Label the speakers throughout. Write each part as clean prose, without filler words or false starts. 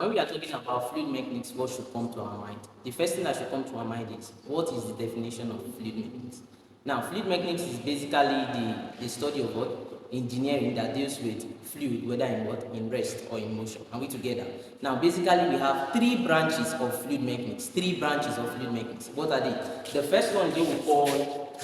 Speaker 1: when we are talking about fluid mechanics, what should come to our mind? The first thing that should come to our mind is, what is the definition of fluid mechanics? Now, fluid mechanics is basically the study of what? Engineering that deals with fluid, whether in what? In rest or in motion. Are we together? Now, basically, we have three branches of fluid mechanics. Three branches of fluid mechanics. What are they? The first one they will call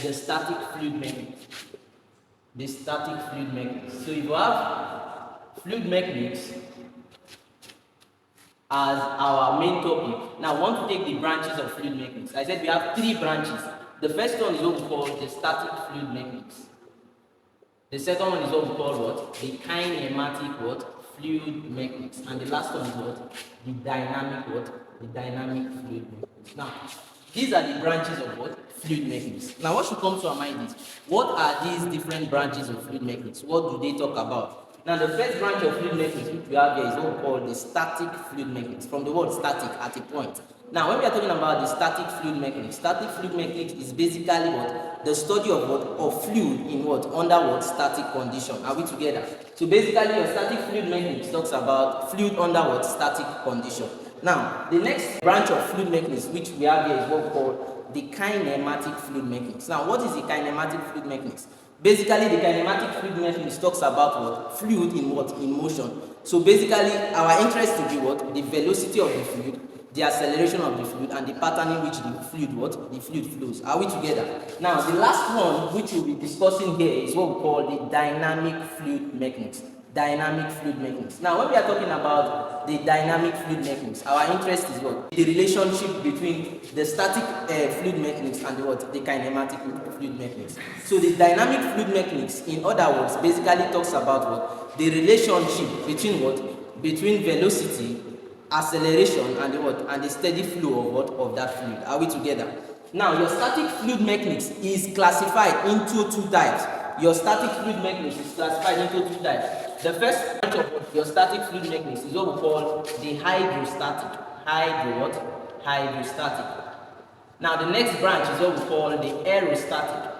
Speaker 1: the static fluid mechanics. The static fluid mechanics. So, if you have fluid mechanics as our main topic, now I want to take the branches of fluid mechanics. I said we have three branches. The first one is what we call the static fluid mechanics. The second one is what we call what? The kinematic what? Fluid mechanics. And the last one is what? The dynamic what? The dynamic fluid mechanics. Now, these are the branches of what? Fluid mechanics. Now, what should come to our mind is, what are these different branches of fluid mechanics? What do they talk about? Now, the first branch of fluid mechanics which we have here is what we call the static fluid mechanics, from the word static, at a point. Now, when we are talking about the static fluid mechanics is basically what? The study of what? Of fluid in what? Under what? Static condition. Are we together? So basically, your static fluid mechanics talks about fluid under what? Static condition. Now, the next branch of fluid mechanics which we have here is what we call the kinematic fluid mechanics. Now, what is the kinematic fluid mechanics? Basically, the kinematic fluid mechanics talks about what? Fluid in what? In motion. So basically, our interest to be what? The velocity of the fluid, the acceleration of the fluid, and the pattern in which the fluid what? The fluid flows. Are we together? Now, the last one which we'll be discussing here is what we call the dynamic fluid mechanics. Dynamic fluid mechanics. Now, when we are talking about the dynamic fluid mechanics, our interest is what? The relationship between the static fluid mechanics and the what? The kinematic fluid mechanics. So the dynamic fluid mechanics, in other words, basically talks about what? The relationship between what? Between velocity, acceleration, and the what? And the steady flow of what? Of that fluid. Are we together? Now, your static fluid mechanics is classified into two types. Your static fluid mechanics is classified into two types. The first branch of your static fluid mechanics is what we call the hydrostatic. Hydrostatic. Now, the next branch is what we call the aerostatic.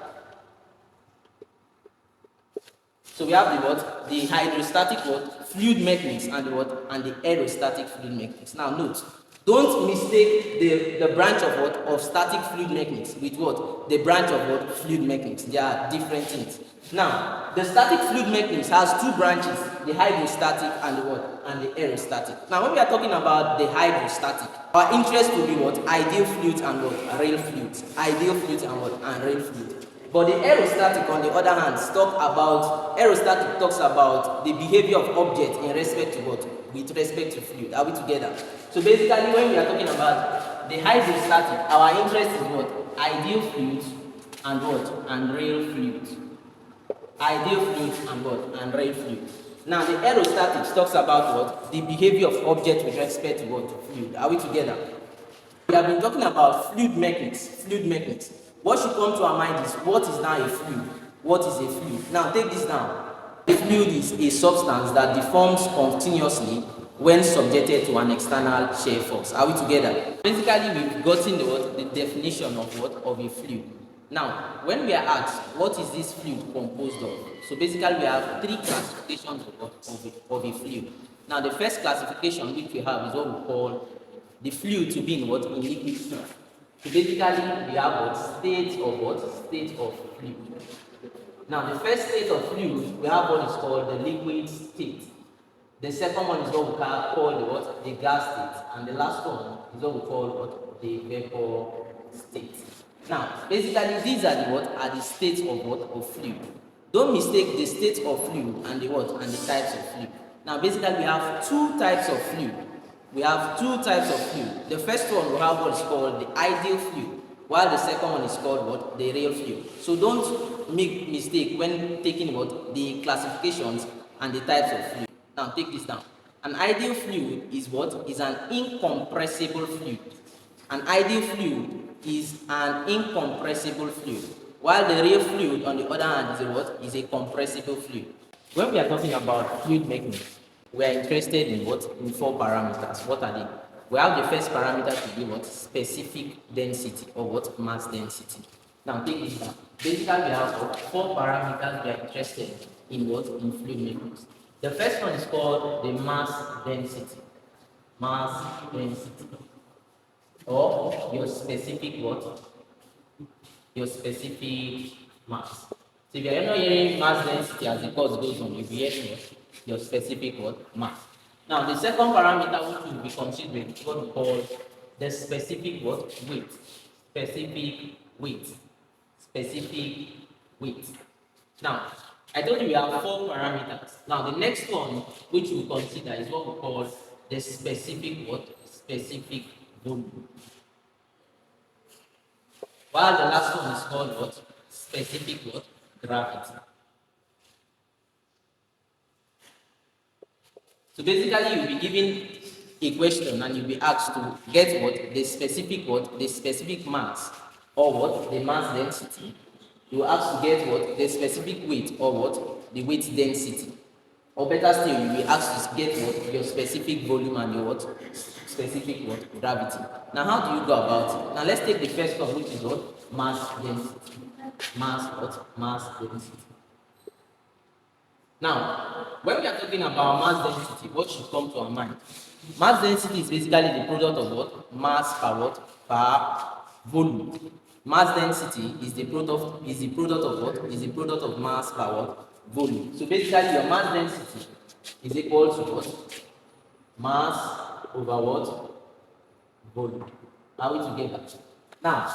Speaker 1: So we have the what? The hydrostatic what? Fluid mechanics and the what? And the aerostatic fluid mechanics. Now, note. Don't mistake the branch of what? Of static fluid mechanics with what? The branch of what? Fluid mechanics. They are different things. Now, the static fluid mechanics has two branches, the hydrostatic and the what? And the aerostatic. Now, when we are talking about the hydrostatic, our interest will be what? Ideal fluids and what? Real fluids. Ideal fluids and what? And real fluids. But the aerostatic, on the other hand, aerostatic talks about the behavior of objects in respect to what? With respect to fluid. Are we together? So basically, when we are talking about the hydrostatic, our interest is what? Ideal fluids and what? And real fluids. Ideal fluids and what? And real fluids. Now, the aerostatic talks about what? The behavior of objects with respect to what? Fluid. Are we together? We have been talking about fluid mechanics. Fluid mechanics. What should come to our mind is, what is now a fluid? What is a fluid? Now, take this down. A fluid is a substance that deforms continuously when subjected to an external shear force. Are we together? Basically, we've gotten the definition of what? Of a fluid. Now, when we are asked, what is this fluid composed of? So basically, we have three classifications of a fluid. Now, the first classification which we have is what we call the fluid to be in what? In liquid state. So basically, we have what? State of what? State of fluid. Now, the first state of fluid, we have what is called the liquid state. The second one is what we call the what? The gas state. And the last one is what we call what? The vapor state. Now, basically, these are the what? Are the states of what? Of fluid. Don't mistake the state of fluid and the what? And the types of fluid. Now, basically, we have two types of fluid. We have two types of fluid. The first one we have what is called the ideal fluid, while the second one is called what? The real fluid. So don't make mistake when taking what? The classifications and the types of fluid. Now take this down. An ideal fluid is what? Is an incompressible fluid. An ideal fluid is an incompressible fluid, while the real fluid on the other hand is a what? Is a compressible fluid. When we are talking about fluid mechanics, we are interested in what? In four parameters. What are they? We have the first parameter to be what? Specific density, or what? Mass density. Now take this down. Basically, we have four parameters we are interested in what? In fluid mechanics. The first one is called the mass density. mass density, or your specific what? Your specific mass. So if you're not hearing mass density as the course goes on, you'll be hearing what? Your specific what? Mass. Now the second parameter which will be considering is what we call the specific what? Weight. Specific weight. Specific weight. Now, I told you we have four parameters. Now the next one which we consider is what we call the specific what? Specific volume. While the last one is called what? Specific what? Gravity. So basically you'll be given a question and you'll be asked to get what? The specific what? The specific mass, or what? The mass density. You will ask to get what? The specific weight, or what? The weight density. Or better still, you will be asked to get what? Your specific volume and your what? Specific what? Gravity. Now how do you go about it? Now let's take the first one, which is what? Mass density. Mass what? Mass density. Now, when we are talking about mass density, what should come to our mind? Mass density is basically the product of what? Mass per what? Per volume. Mass density is the product of what? Is the product of mass per what? Volume. So basically your mass density is equal to what? Mass over what? Volume. Are we together? Now,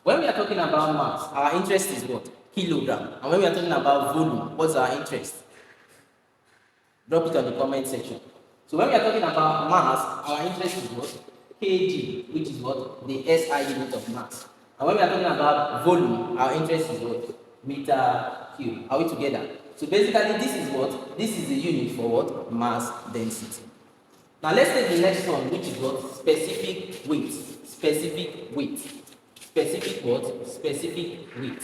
Speaker 1: when we are talking about mass, our interest is what? Kilogram. And when we are talking about volume, what's our interest? Drop it on the comment section. So when we are talking about mass, our interest is what? Kg, which is what? The SI unit of mass. And when we are talking about volume, our interest is what? Meter cube. Are we together? So basically this is what? This is the unit for what? Mass density. Now let's take the next one, which is what? Specific weight. Specific weight. Specific what? Specific weight.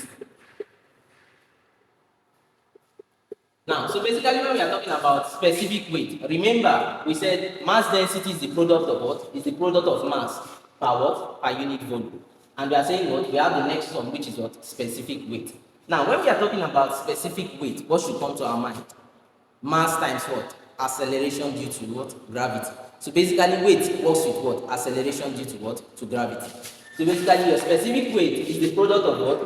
Speaker 1: Now, so basically when we are talking about specific weight, remember we said mass density is the product of what? Is the product of mass per what? Per unit volume. And we are saying what? We have the next one, which is what? Specific weight. Now, when we are talking about specific weight, what should come to our mind? Mass times what? Acceleration due to what? Gravity. So basically weight works with what? Acceleration due to what? To gravity. So basically your specific weight is the product of what?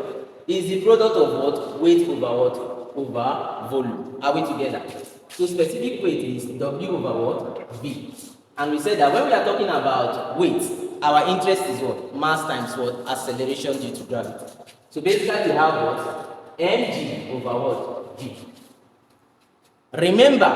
Speaker 1: Is the product of what? Weight over what? Over volume. Are we together? So specific weight is W over what? V. And we said that when we are talking about weight, our interest is what? Mass times what? Acceleration due to gravity. So basically we have what? Mg over what? G. Remember,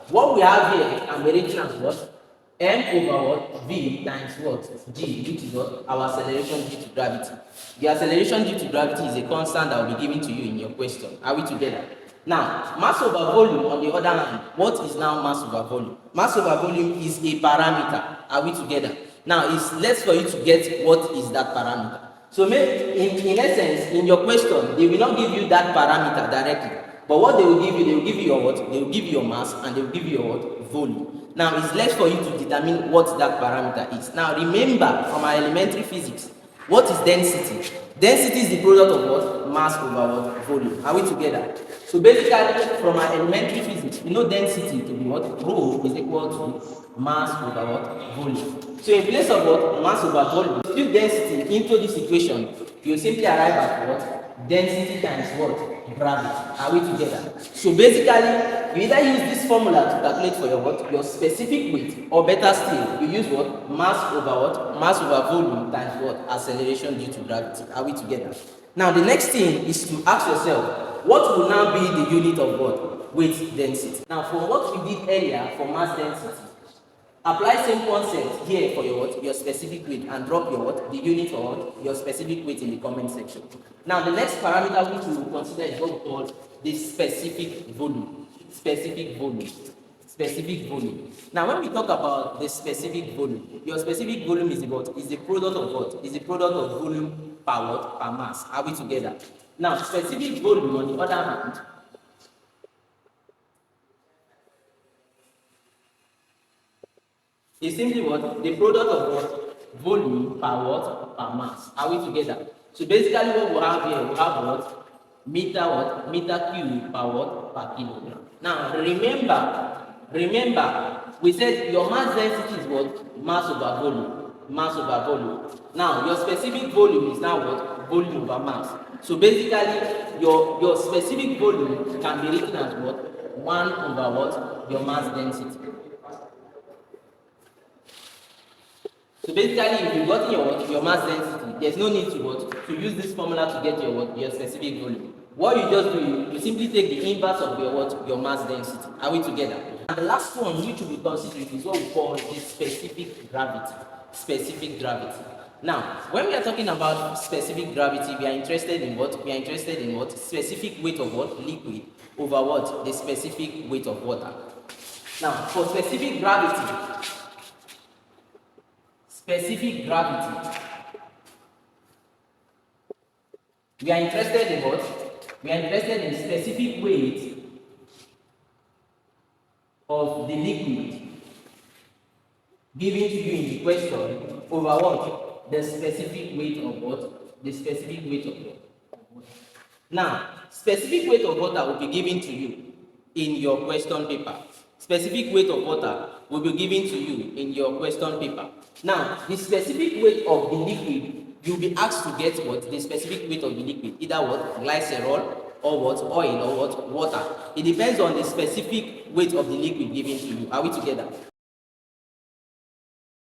Speaker 1: what we have here, I'm writing as what? M over what? V times what? G, which is what? Our acceleration due to gravity. The acceleration due to gravity is a constant that will be given to you in your question. Are we together? Now, mass over volume, on the other hand, what is now mass over volume? Mass over volume is a parameter. Are we together? Now, it's less for you to get what is that parameter. So, in essence, in your question, they will not give you that parameter directly. But what they will give you your what? They will give you your mass and they will give you your what? Volume. Now, it's left for you to determine what that parameter is. Now, remember from our elementary physics, what is density? Density is the product of what? Mass over what? Volume. Are we together? So basically, from our elementary physics, we know density to be what? Rho is equal to mass over what? Volume. So in place of what? Mass over volume, substitute density into this equation, you simply arrive at what? Density times what? Gravity. Are we together? So basically, you either use this formula to calculate for your what? Your specific weight, or better still, you use what? Mass over what? Mass over volume times what? Acceleration due to gravity. Are we together? Now the next thing is to ask yourself, what will now be the unit of what? Weight density. Now from what we did earlier for mass density, apply same concept here for your what? Your specific weight, and drop your what? The unit for what? Your specific weight in the comment section. Now the next parameter which we will consider is what we call the specific volume. Specific volume. Specific volume. Now when we talk about the specific volume, your specific volume is what? Is the product of what? Is the product of volume per what? Per mass. Are we together? Now specific volume on the other hand is simply what? The product of what? Volume per what? Per mass. Are we together? So basically what we have here, we have what? Meter what? Meter cube per what? Per kilogram. Now remember, we said your mass density is what? Mass over volume. Mass over volume. Now, your specific volume is now what? Volume over mass. So basically, your specific volume can be written as what? 1 over what? Your mass density. So basically, if you've gotten your mass density, there's no need to what? To use this formula to get your specific volume. What you just do, you simply take the inverse of your mass density. Are we together? And the last one which we will consider is what we call the specific gravity. Specific gravity. Now, when we are talking about specific gravity, we are interested in what? We are interested in what? Specific weight of what? Liquid over what? The specific weight of water. Now, for specific gravity, we are interested in what? We are interested in specific weight of the liquid given to you in the question over what? The specific weight of what? The specific weight of water. Now, specific weight of water will be given to you in your question paper. Specific weight of water will be given to you in your question paper. Now, the specific weight of the liquid, you'll be asked to get what? The specific weight of the liquid, either what? Glycerol or what? Oil or what? Water. It depends on the specific weight of the liquid given to you. Are we together?